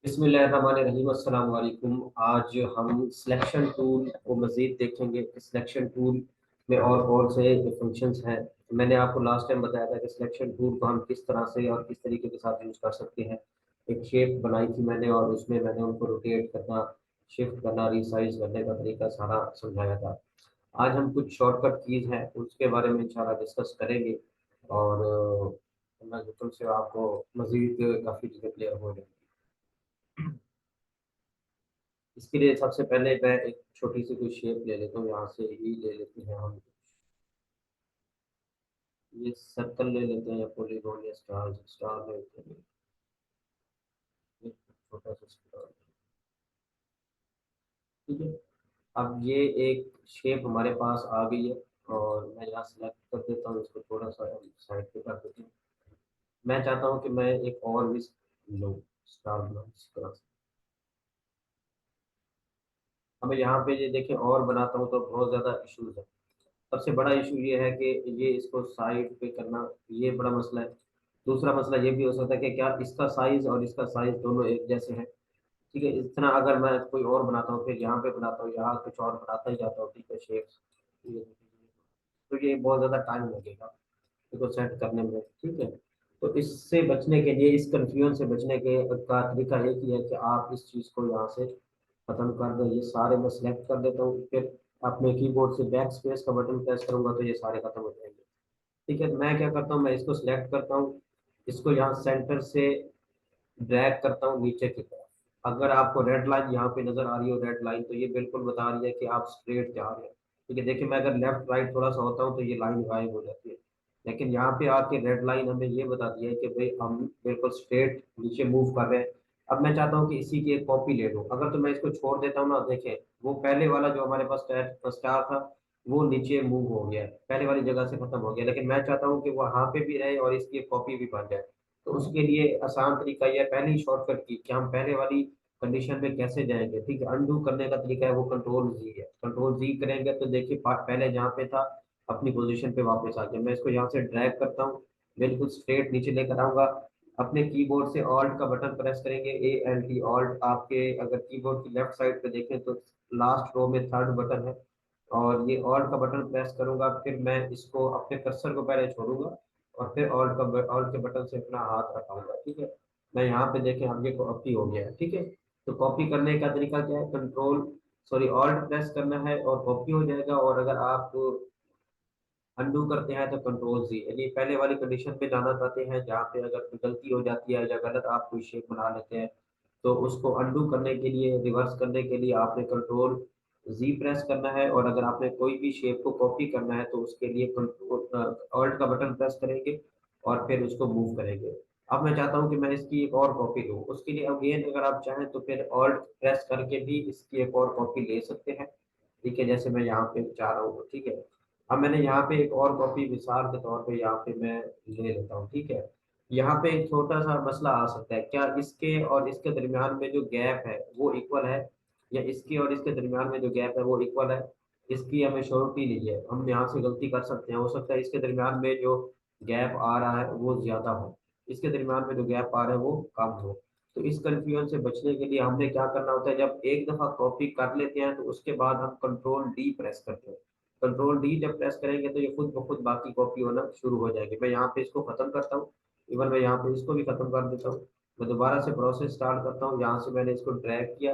बिस्मिल्लाहिर्रहमानिर्रहीम, अस्सलाम वालेकुम। आज हम सिलेक्शन टूल को मज़ीद देखेंगे कि सिलेक्शन टूल में और कौन से फंक्शंस हैं। मैंने आपको लास्ट टाइम बताया था कि सिलेक्शन टूल को हम किस तरह से और किस तरीके के साथ यूज़ कर सकते हैं। एक शेप बनाई थी मैंने और उसमें मैंने उनको रोटेट करना, शिफ्ट करना, रिसाइज करने का तरीका सारा समझाया था। आज हम कुछ शॉर्टकट कीज़ हैं उसके बारे में इंशाल्लाह डिस्कस करेंगे और अल्लाह के हुक्म से आपको मज़ीद काफ़ी चीज़ें क्लियर हो जाएंगी। इसके लिए सबसे पहले मैं एक छोटी सी कोई शेप ले लेता हूँ, यहाँ से ही ले लेते हैं हम। ये सर्कल ले लेते हैं या पॉलीगॉन या स्टार स्टार ले लेते हैं। एक छोटा सा स्टार, ठीक है। अब ये एक शेप हमारे पास आ गई है और मैं यहाँ सेलेक्ट कर देता हूँ, इसको थोड़ा सा साइड पे कर देता हूँ। मैं चाहता हूँ कि मैं एक और भी लूँ, स्टार बनाऊँ इस तरह से। अब यहाँ पे ये देखें और बनाता हूँ तो बहुत ज़्यादा इश्यूज है। सबसे बड़ा इशू ये है कि ये इसको साइड पे करना, ये बड़ा मसला है। दूसरा मसला ये भी हो सकता है कि क्या इसका साइज और इसका साइज दोनों एक जैसे हैं। ठीक है, इस तरह अगर मैं कोई और बनाता हूँ, फिर यहाँ पे बनाता हूँ, यहाँ कुछ और बनाता ही जाता हूँ, ठीक है, शेप्स, तो ये बहुत ज़्यादा टाइम लगेगा इसको सेट करने में, ठीक है। तो इससे बचने के लिए, इस कंफ्यूजन से बचने के का तरीका एक ही है कि आप इस चीज़ को यहाँ से खत्म कर दें। ये सारे मैं सिलेक्ट कर देता हूँ, फिर अपने कीबोर्ड से बैक स्पेस का बटन प्रेस करूंगा तो ये सारे खत्म हो जाएंगे। ठीक है, मैं क्या करता हूँ, मैं इसको सिलेक्ट करता हूँ, इसको यहाँ सेंटर से ड्रैग करता हूँ नीचे की तरफ। अगर आपको रेड लाइन यहाँ पे नजर आ रही हो, रेड लाइन, तो ये बिल्कुल बता रही है कि आप स्ट्रेट जा रहे हैं। ठीक है, देखिए मैं अगर लेफ्ट राइट थोड़ा सा होता हूँ तो ये लाइन गायब हो जाती है, लेकिन यहाँ पे आके रेड लाइन हमें ये बताती है कि भाई हम बिल्कुल स्ट्रेट नीचे मूव कर रहे हैं। अब मैं चाहता हूँ कि इसी की एक कॉपी ले लूँ। अगर तो मैं इसको छोड़ देता हूँ ना, देखें वो पहले वाला जो हमारे पास स्टार था वो नीचे मूव हो गया है, पहले वाली जगह से खत्म हो गया, लेकिन मैं चाहता हूँ कि वो वहां पे भी रहे और इसकी एक कॉपी भी बन जाए। तो उसके लिए आसान तरीका यह है, पहले ही शॉर्टकट की कि हम पहले वाली कंडीशन में कैसे जाएंगे। ठीक है, अनडू करने का तरीका है वो कंट्रोल जी है। कंट्रोल जी करेंगे तो देखिए पहले जहाँ पे था अपनी पोजीशन पे वापस आ गया। मैं इसको यहाँ से ड्रैग करता हूँ, बिल्कुल स्ट्रेट नीचे लेकर आऊंगा। अपने कीबोर्ड से ऑल्ट का बटन प्रेस करेंगे, ALT ऑल्ट। आपके अगर कीबोर्ड की लेफ्ट साइड पे देखें तो लास्ट रो में थर्ड बटन है, और ये ऑल्ट का बटन प्रेस करूंगा, फिर मैं इसको अपने कर्सर को पहले छोड़ूंगा और फिर ऑल्ट के बटन से अपना हाथ हटाऊंगा। ठीक है, मैं यहाँ पे देखें अब ये कॉपी हो गया है। ठीक है, तो कॉपी करने का तरीका क्या है, कंट्रोल सॉरी ऑल्ट प्रेस करना है और कॉपी हो जाएगा। और अगर आप अनडू करते हैं तो कंट्रोल जी, यानी पहले वाली कंडीशन पे जाना चाहते हैं जहाँ पे अगर कोई गलती हो जाती है या गलत आप कोई शेप बना लेते हैं, तो उसको अनडू करने के लिए, रिवर्स करने के लिए आपने कंट्रोल जी प्रेस करना है। और अगर आपने कोई भी शेप को कॉपी करना है तो उसके लिए कंट्रोल ऑल्ट का बटन प्रेस करेंगे और फिर उसको मूव करेंगे। अब मैं चाहता हूँ कि मैं इसकी एक और कॉपी लूँ, उसके लिए अगेन अगर आप चाहें तो फिर ऑल्ट प्रेस करके भी इसकी एक और कॉपी ले सकते हैं। ठीक है, जैसे मैं यहाँ पे चाह रहा हूँ। ठीक है, अब मैंने यहाँ पे एक और कॉपी मिसाल के तौर पे यहाँ पे मैं ले लेता हूँ। ठीक है, यहाँ पे एक छोटा सा मसला आ सकता है, क्या इसके और इसके दरमियान में जो गैप है वो इक्वल है, या इसके और इसके दरमियान में जो गैप है वो इक्वल है। इसकी हमें श्योरिटी नहीं है, हम यहाँ से गलती कर सकते हैं। हो सकता है इसके दरमियान में जो गैप आ रहा है वो ज्यादा हो, इसके दरमियान में जो गैप आ रहा है वो कम हो। तो इस कंफ्यूजन से बचने के लिए हमने क्या करना होता है, जब एक दफा कॉपी कर लेते हैं तो उसके बाद हम कंट्रोल डी प्रेस करते हैं। कंट्रोल डी जब प्रेस करेंगे तो ये खुद ब खुद बाकी कॉपी होना शुरू हो जाएगी। मैं यहाँ पे इसको खत्म करता हूँ, इवन मैं यहाँ पे इसको भी खत्म कर देता हूँ। मैं दोबारा से प्रोसेस स्टार्ट करता हूँ, यहाँ से मैंने इसको ड्रैग किया,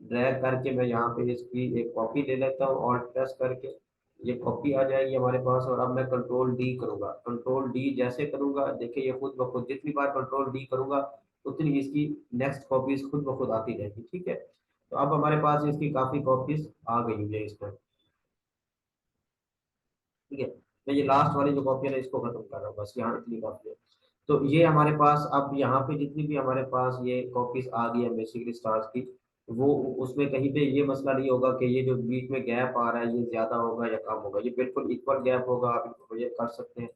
ड्रैग करके मैं यहाँ पे इसकी एक कॉपी ले लेता हूँ, ऑल्ट प्रेस करके ये कॉपी आ जाएगी हमारे पास। और अब मैं कंट्रोल डी करूंगा, कंट्रोल डी जैसे करूंगा देखिए ये खुद ब खुद, जितनी बार कंट्रोल डी करूंगा उतनी इसकी नेक्स्ट कॉपीज खुद ब खुद आती जाएगी। ठीक है, तो अब हमारे पास इसकी काफी कॉपीज आ गई है इसमें। ठीक है, मैं ये लास्ट वाली जो कॉपी है ना इसको खत्म कर रहा हूँ, बस यहाँ इतनी कॉपी है। तो ये हमारे पास अब यहाँ पे जितनी भी हमारे पास ये कॉपीज आ गई है बेसिकली स्टार्स की, वो उसमें कहीं पे ये मसला नहीं होगा कि ये जो बीच में गैप आ रहा है ये ज्यादा होगा या कम होगा, ये बिल्कुल इक्वल गैप होगा, आप इनको ये कर सकते हैं।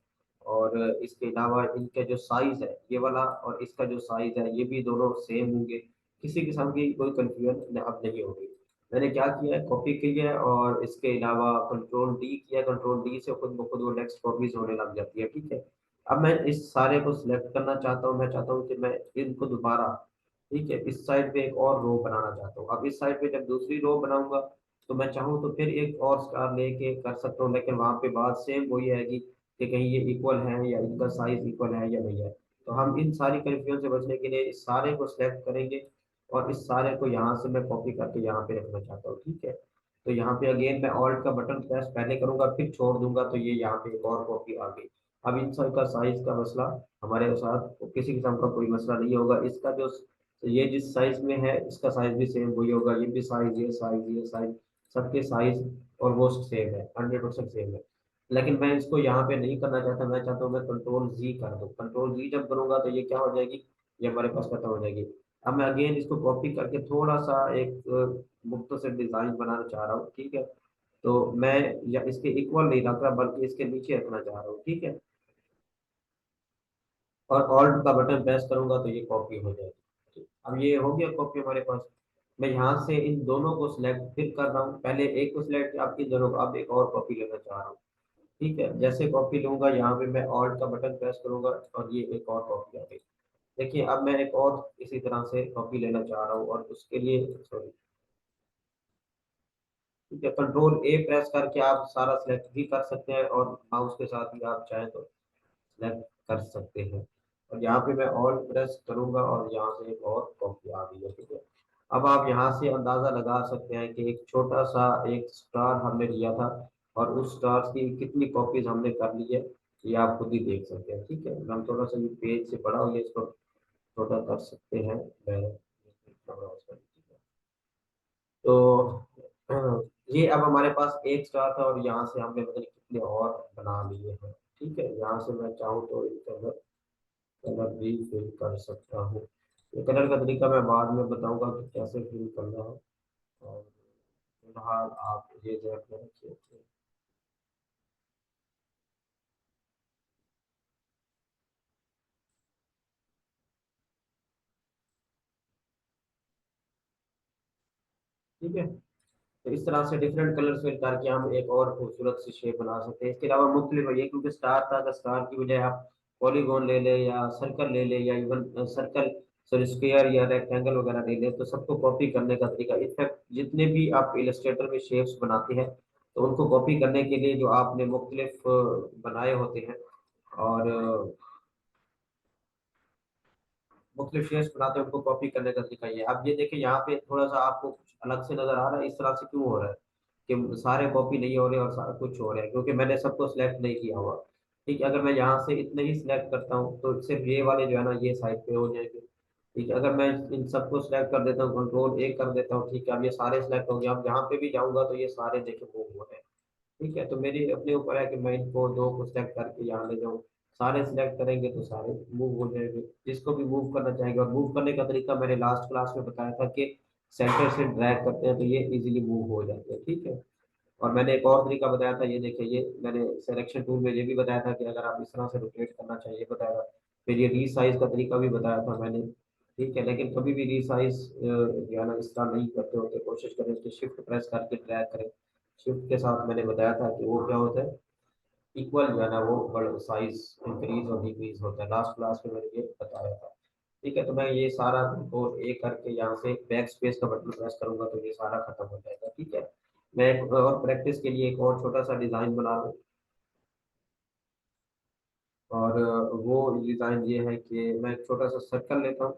और इसके अलावा इनका जो साइज है ये वाला और इसका जो साइज है ये भी दोनों सेम होंगे, किसी किस्म की कोई कंफ्यूजन अब नहीं होगी। मैंने क्या किया है, कॉपी की है और इसके अलावा कंट्रोल डी किया, कंट्रोल डी से खुद ब खुद वो नेक्स्ट कॉपीज होने लग जाती है, ठीक है। अब मैं इस सारे को सिलेक्ट करना चाहता हूँ, मैं चाहता हूँ कि मैं इनको दोबारा, ठीक है, इस साइड पे एक और रो बनाना चाहता हूँ। अब इस साइड पे जब दूसरी रो बनाऊंगा तो मैं चाहूँ तो फिर एक और स्टार लेके कर सकता हूँ, लेकिन वहां पे बात सेम वही आएगी कि कहीं ये इक्वल है या इनका साइज इक्वल है या नहीं है। तो हम इन सारी कंफ्यूजन से बचने के लिए इस सारे को सिलेक्ट करेंगे और इस सारे को यहाँ से मैं कॉपी करके यहाँ पे रखना चाहता हूँ, ठीक है। तो यहाँ पे अगेन मैं ऑल्ट का बटन प्रेस पहले करूंगा फिर छोड़ दूंगा तो ये यहाँ पे एक और कॉपी आ गई। अब इन सब का साइज का मसला हमारे साथ किसी किस्म का कोई मसला नहीं होगा। इसका जो ये जिस साइज में है इसका साइज भी सेम वही होगा, ये भी साइज, ये साइज सबके साइज ऑलमोस्ट सेम है, 100% सेम है। लेकिन मैं इसको यहाँ पे नहीं करना चाहता, मैं चाहता हूँ मैं कंट्रोल जी कर दूँ। कंट्रोल जी जब करूंगा तो ये क्या हो जाएगी, ये हमारे पास खत्म हो जाएगी। अब मैं अगेन इसको कॉपी करके थोड़ा सा एक मुख्तसर डिजाइन बनाना चाह रहा हूँ, ठीक है। तो मैं या इसके इक्वल नहीं रख रहा बल्कि इसके नीचे रखना चाह रहा हूँ, ठीक है। और ऑल्ट का बटन प्रेस करूंगा तो ये कॉपी हो जाएगी। अब ये हो गया कॉपी हमारे पास। मैं यहाँ से इन दोनों को सिलेक्ट फिर कर रहा हूँ, पहले एक को सिलेक्ट किया, अब इन दोनों को अब एक और कॉपी लेना चाह रहा हूँ, ठीक है। जैसे कॉपी लूंगा यहाँ पे मैं ऑल्ट का बटन प्रेस करूंगा और ये एक और कॉपी आ गई। देखिए अब मैं एक और इसी तरह से कॉपी लेना चाह रहा हूँ और उसके लिए सॉरी, ठीक है, कंट्रोल ए प्रेस करके आप सारा सिलेक्ट भी कर सकते हैं और माउस के साथ भी आप चाहें तो सिलेक्ट कर सकते हैं। और यहाँ पे मैं ऑल प्रेस करूंगा और यहाँ से एक और कॉपी आ गई है, ठीक है। अब आप यहाँ से अंदाजा लगा सकते हैं कि एक छोटा सा एक स्टार हमने लिया था और उस स्टार की कितनी कॉपीज हमने कर ली है, ये आप खुद ही देख सकते हैं, ठीक है। हम थोड़ा सा ये पेज से बड़ा हो गया, इसको छोटा कर सकते हैं। मैं तो ये अब हमारे पास एक स्टार था और यहाँ से हमने मतलब कितने और बना लिए हैं, ठीक है। यहाँ से मैं चाहूँ तो इनके अंदर कलर भी फिल कर सकता हूँ। ये कलर का तरीका मैं बाद में बताऊंगा कि कैसे फिल करना है। और फिलहाल आप ये ध्यान में रखिए। ठीक है, तो इस तरह से डिफरेंट कलर्स फिल करके हम एक और खूबसूरत सी शेप बना सकते हैं। इसके अलावा मुख्तलिफ है ये, क्योंकि स्टार था अगर स्टार की बजाय आप पॉलीगॉन ले लें या सर्कल ले लें या इवन सर्कल सॉरी स्क्वायर या रेक्टेंगल वगैरह ले लें तो सबको कॉपी करने का तरीका, इनफैक्ट जितने भी आप इलस्ट्रेटर में शेप्स बनाते हैं तो उनको कॉपी करने के लिए जो आपने मुख्तलिफ बनाए होते हैं और मुख्तलिफ शेप्स बनाते हैं उनको कॉपी करने का तरीका ये है। अब ये देखिए यहाँ पे थोड़ा सा आपको कुछ अलग से नजर आ रहा है, इस तरह से क्यों हो रहा है कि सारे कॉपी नहीं हो रहे और सारा कुछ हो रहा है, क्योंकि मैंने सबको सिलेक्ट नहीं किया हुआ। ठीक है, अगर मैं यहाँ से इतने ही सिलेक्ट करता हूँ तो सिर्फ ये वाले जो है ना ये साइड पे हो जाएंगे। ठीक है, अगर मैं इन सबको सिलेक्ट कर देता हूँ, कंट्रोल ए कर देता हूँ, ठीक है, अब ये सारे सिलेक्ट हो गए। अब यहाँ पे भी जाऊंगा तो ये सारे देखिए मूव हो रहे हैं। ठीक है, तो मेरी अपने ऊपर है कि मैं इनको दो को सिलेक्ट करके यहाँ ले जाऊँ। सारे सिलेक्ट करेंगे तो सारे मूव हो जाएंगे, जिसको भी मूव करना चाहेंगे। और मूव करने का तरीका मैंने लास्ट क्लास में बताया था कि सेंटर से ड्रैग करते हैं तो ये इजीली मूव हो जाते हैं, ठीक है। और मैंने एक और तरीका बताया था, ये देखिए ये मैंने सिलेक्शन टूल में ये भी बताया था कि अगर आप इस तरह से रोटेट करना चाहिए बताया था। फिर ये रीसाइज का तरीका भी बताया था मैंने, ठीक है। लेकिन कभी भी रीसाइज जो है ना इस तरह नहीं करते होते, कोशिश करें कि शिफ्ट प्रेस करके ड्रैग करें। शिफ्ट के साथ मैंने बताया था कि वो क्या होता है, इक्वल जो है ना वो बड़ा साइज इंक्रीज और डिक्रीज होता है, लास्ट क्लास में मैंने ये बताया था। ठीक है, तो मैं ये सारा को ए करके यहाँ से बैक स्पेस का बटन प्रेस करूंगा तो ये सारा खत्म हो जाएगा, ठीक है। मैं एक और प्रैक्टिस के लिए एक और छोटा सा डिजाइन बना रहा हूँ और वो डिजाइन ये है कि मैं एक छोटा सा सर्कल लेता हूँ।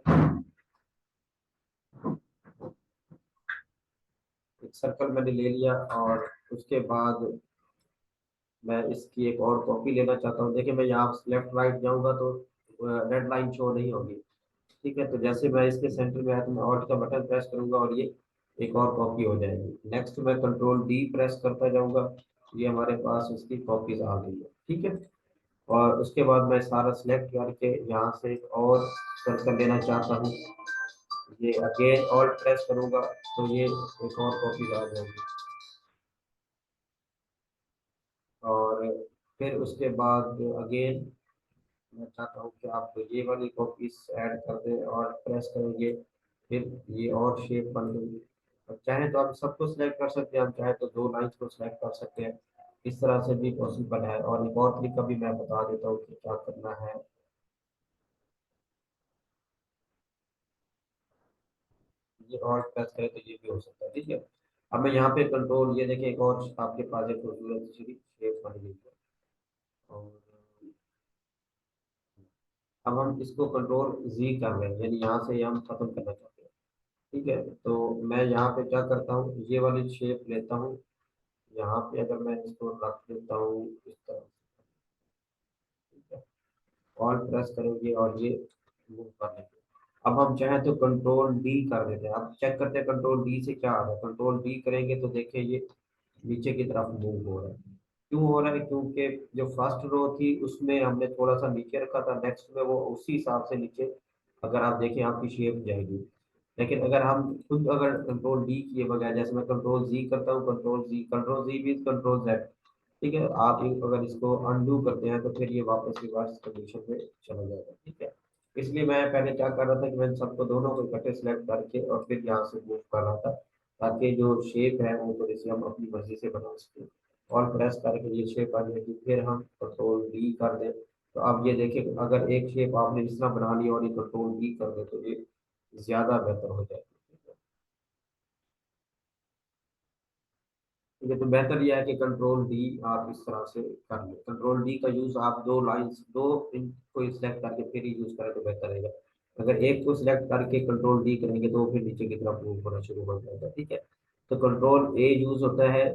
एक सर्कल मैंने ले लिया और उसके बाद मैं इसकी एक और कॉपी लेना चाहता हूँ। देखिए मैं यहाँ लेफ्ट राइट जाऊंगा तो रेड लाइन शो नहीं होगी। ठीक है, तो जैसे मैं इसके सेंटर में आया तो मैं ऑल्ट का बटन प्रेस करूंगा और ये एक और कॉपी हो जाएगी। नेक्स्ट मैं कंट्रोल डी प्रेस करता जाऊंगा, ये हमारे पास इसकी कॉपीज आ गई है, ठीक है। और उसके बाद मैं सारा सिलेक्ट करके यहाँ से एक और सर्कल लेना चाहता हूँ, ये अगेन ऑल्ट प्रेस करूंगा तो ये एक और कॉपी आ जाएगी। और फिर उसके बाद अगेन मैं चाहता हूँ कि आप ये वाली कॉपीज ऐड कर दें और प्रेस करेंगे, फिर ये और शेप बन गई। अब चाहे तो हम सबको सिलेक्ट कर सकते हैं, हम चाहे तो दो लाइन्स को सिलेक्ट कर सकते हैं, इस तरह से भी पॉसिबल है। और एक और तरीका भी मैं बता देता हूँ कि क्या करना है। ये और प्रेस करें तो ये भी हो सकता है, ठीक है। अब मैं यहाँ पे कंट्रोल, ये देखिए एक और आपके पास एक खूबसूरत सी शेप बन गई है। और अब हम इसको कंट्रोल जी कर रहे हैं, यानी यहाँ से हम खत्म करना चाहते हैं, ठीक है। तो मैं यहाँ पे क्या करता हूँ, ये वाली शेप लेता हूँ, यहाँ पे अगर मैं इसको रख देता हूँ इस तरह से, ठीक है। ऑल प्रेस करेंगे और ये मूव कर लेंगे। अब हम चाहें तो कंट्रोल डी कर देते हैं। अब चेक करते हैं कंट्रोल डी से क्या आ रहा है। कंट्रोल डी करेंगे तो देखिए ये नीचे की तरफ मूव हो रहा है। क्यों हो रहा है, क्योंकि जो फर्स्ट रो थी उसमें हमने थोड़ा सा नीचे रखा था, नेक्स्ट में वो उसी हिसाब से नीचे, अगर आप देखें आपकी शेप जाएगी। लेकिन अगर हम खुद अगर कंट्रोल डी किए बगैर, जैसे मैं कंट्रोल जी करता हूँ, control G mean control Z, ठीक है, आप अगर इसको अनडू करते हैं तो फिर ये वापस रिवर्स कंडीशन में चला जाएगा, ठीक है। इसलिए मैं पहले क्या कर रहा था कि मैं सबको दोनों को इकट्ठे सेलेक्ट करके और फिर यहाँ से मूव कर रहा था, ताकि जो शेप है वो थोड़ी सी हम अपनी मर्जी से बना सकें। और प्रेस करके ये शेप आ जाएगी, फिर हम कंट्रोल डी कर दें तो अब ये देखिए, अगर एक शेप आपने इस तरह बना ली और ये कंट्रोल डी कर दे तो ये ज्यादा बेहतर हो जाएगी। ठीक है, तो बेहतर यह है कि कंट्रोल डी आप इस तरह से कर लें। कंट्रोल डी का यूज आप दो लाइंस, दो को सिलेक्ट करके फिर ही यूज करें तो बेहतर रहेगा। अगर एक को सिलेक्ट करके कंट्रोल डी करेंगे तो वो फिर नीचे की तरफ मूव होना शुरू हो जाएगा, ठीक है। तो कंट्रोल ए यूज होता है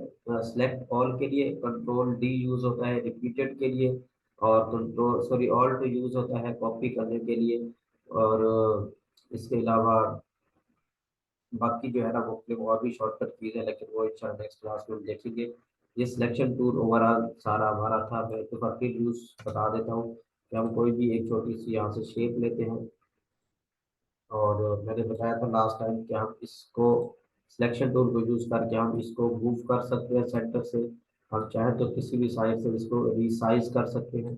सिलेक्ट ऑल के लिए, कंट्रोल डी यूज होता है रिपीटेड के लिए, और कंट्रोल सॉरी ऑल्ट यूज होता है कॉपी करने के लिए। और इसके अलावा बाकी जो है ना मुख्तलिफ और भी शॉर्टकट कीज है, लेकिन वो इंशाल्लाह नेक्स्ट क्लास में हम देखेंगे। ये सिलेक्शन टूल ओवरऑल सारा हमारा था। मैं एक बार फिर यूज बता देता हूँ कि हम कोई भी एक छोटी सी यहाँ से शेप लेते हैं, और मैंने बताया था लास्ट टाइम कि हम इसको सिलेक्शन टूल को यूज करके हम इसको मूव कर सकते हैं सेंटर से। हम चाहें तो किसी भी साइड से इसको रिसाइज कर सकते हैं।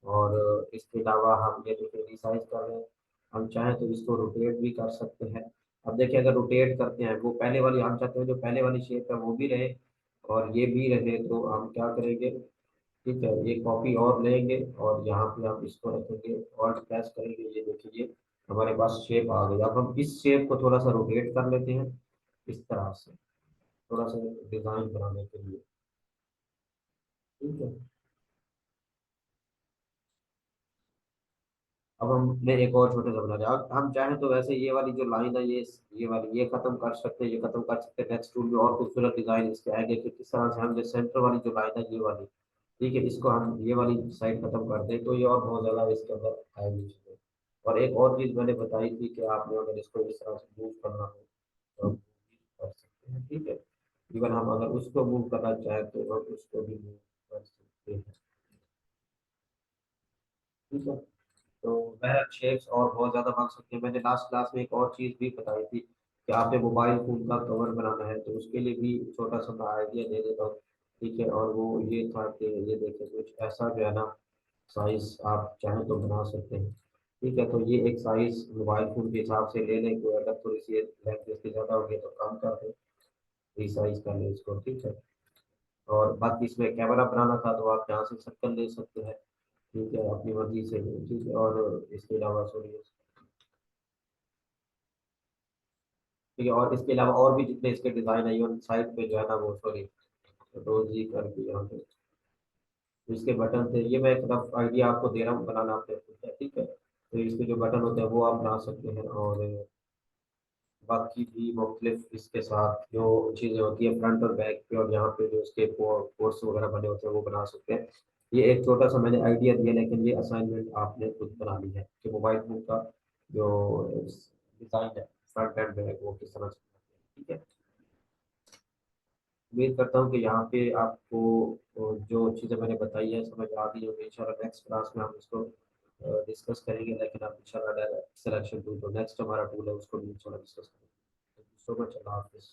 और इसके अलावा हम ये देखिए रिसाइज कर रहे हैं, हम चाहें तो इसको रोटेट भी कर सकते हैं। अब देखिए अगर रोटेट करते हैं, वो पहले वाली हम चाहते हैं जो पहले वाली शेप है वो भी रहे और ये भी रहे, तो हम क्या करेंगे, ठीक है, ये कॉपी और लेंगे और यहाँ पे हम इसको रखेंगे, ऑल्ट प्रेस करेंगे, ये देखिए हमारे पास शेप आ गई। अब हम इस शेप को थोड़ा सा रोटेट कर लेते हैं इस तरह से, थोड़ा सा डिजाइन बनाने के लिए, ठीक है। अब हमने एक और छोटा सा बना लिया। अब हम चाहें तो वैसे ये वाली जो लाइन है, ये वाली ये खत्म कर सकते हैं, ये खत्म कर सकते हैं। नेक्स्ट टूल में और खूबसूरत डिजाइन इसके आएंगे कि किस तरह से हम जो सेंटर वाली जो लाइन है ये वाली, ठीक है, इसको हम ये वाली साइड खत्म कर दें तो ये और बहुत ज्यादा इसके अंदर आएगी चीजें। और एक और चीज मैंने बताई थी कि आपने अगर इसको इस तरह से मूव करना हो तो हम कर सकते हैं, ठीक है। इवन हम अगर उसको मूव करना चाहें तो हम उसको भी मूव कर सकते हैं, ठीक है। तो वह शेप्स और बहुत ज़्यादा बन सकते हैं। मैंने लास्ट क्लास में एक और चीज़ भी बताई थी कि आपने मोबाइल फ़ोन का कवर बनाना है तो उसके लिए भी छोटा सा मैं आइडिया दे देता हूँ, ठीक है। और वो ये था कि ये देखिए कुछ ऐसा जो है ना साइज आप चाहें तो बना सकते हैं, ठीक है। तो ये एक साइज मोबाइल फ़ोन के हिसाब से ले लें, कोई अगर थोड़ी सी लेंथ इसकी ज़्यादा होगी तो कम कर दें, रिसाइज कर लें इसको, ठीक है। और बाकी इसमें कैमरा बनाना था तो आप यहाँ से सर्कल ले सकते हैं, ठीक है, अपनी मर्जी से, ठीक है। और इसके अलावा सॉरी, ठीक है, और इसके अलावा और भी जितने इसके डिजाइन है इवन साइड पे जो है ना वो सॉरी रोजी करके यहाँ पे तो इसके बटन थे, ये मैं एक रफ आइडिया आपको दे रहा हूँ, बनाना आपने खुद है, ठीक है। तो इसके जो बटन होते हैं वो आप बना सकते हैं। और बाकी भी मुख्तलिफ इसके साथ जो चीज़ें होती है फ्रंट और बैक पे और यहाँ पे जो इसके कोर्स वगैरह बने होते हैं वो बना सकते हैं। ये एक छोटा सा मैंने आइडिया दिया, लेकिन ये असाइनमेंट आपने खुद बना ली है कि मोबाइल फोन का जो डिज़ाइन है फ्रंट एंड बैक वो किस तरह से बनाते हैं, ठीक है। उम्मीद करता हूँ कि यहाँ पे आपको जो चीज़ें मैंने बताई है समझ आ गई होगी। इंशाल्लाह नेक्स्ट क्लास में हम इसको डिस्कस करेंगे, लेकिन आप इंशाल्लाह सिलेक्शन टूल, तो नेक्स्ट हमारा टूल है उसको भी इंशाल्लाह डिस्कस करेंगे। सो मच, अल्लाह हाफिज़।